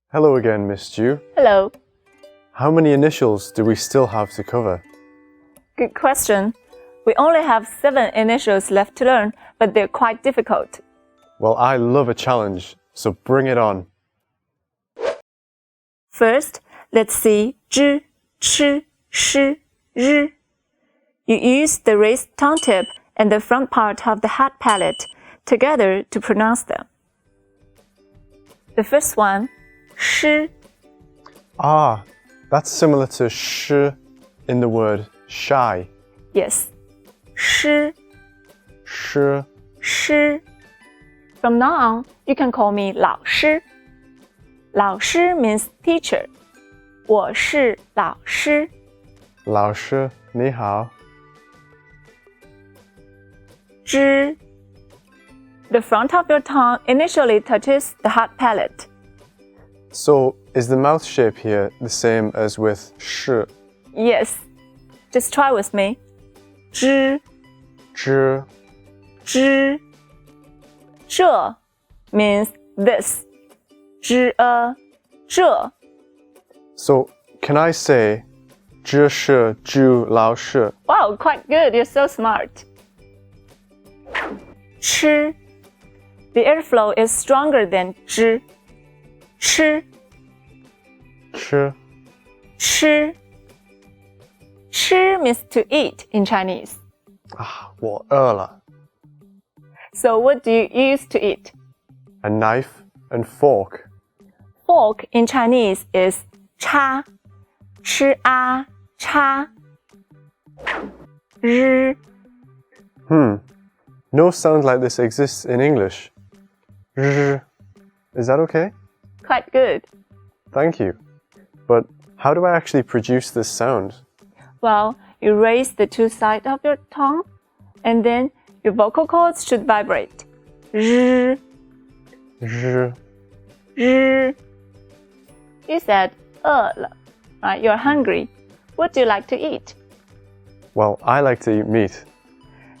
Hello again, Miss Ju. Hello. How many initials do we still have to cover? Good question. We only have 7 initials left to learn, but they're quite difficult. Well, I love a challenge, so bring it on. First, let's see zhi, chi, shi, ri. You use the raised tongue tip and the front part of the head palate together to pronounce them. The first one, shi. Ah, that's similar to sh in the word shy. Yes, shi, Sh. shi. From now on, you can call me 老师. 老师 means teacher. 我是老师. 老师你好. zhi. The front of your tongue initially touches the hard palate. So, is the mouth shape here the same as with sh? Yes. Just try with me. zhi, Zhi. zhi. 这 means this. 知 这. So, can I say 这是猪老师? Wow, quite good. You're so smart. 吃. The airflow is stronger than 知. 吃. 吃. 吃. 吃 means to eat in Chinese. 啊，我饿了. So what do you use to eat? A knife and fork. Fork in Chinese is 叉. 吃啊叉. 日. No sound like this exists in English. R. Is that okay? Quite good. Thank you. But how do I actually produce this sound? Well, you raise the two sides of your tongue, and then your vocal cords should vibrate. R. R. R. You said 饿了, right? You're hungry. What do you like to eat? Well, I like to eat meat.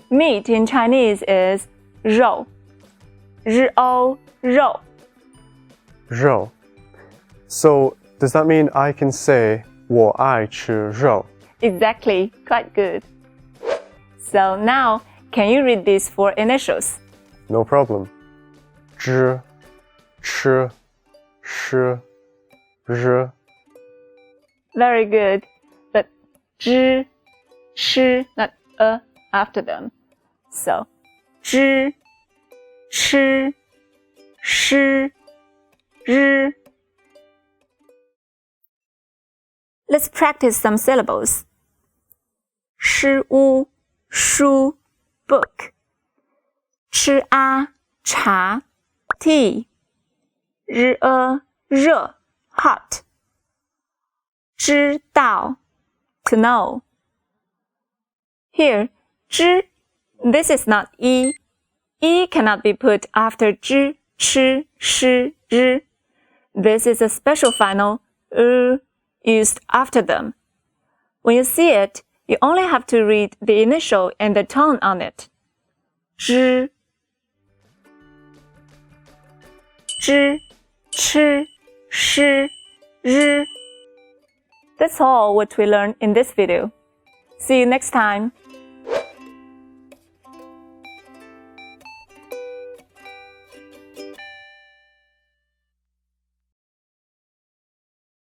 Meat in Chinese is 肉. 肉. 肉. So, does that mean I can say 我爱吃肉? Exactly. Quite good. So now, can you read these 4 initials? No problem. Zhi, chi, shi, r. Very good. But 知, shi, not after them. So, 知, chi, shi, r. Let's practice some syllables. 诗屋, shu, book. 吃啊, cha, tea. 热, hot. 知道, to know. Here, 知, this is not e. E cannot be put after 知, chi, shi, r. This is a special final used after them. When you see it, you only have to read the initial and the tone on it. 知, chi, shi, r. That's all what we learned in this video. See you next time.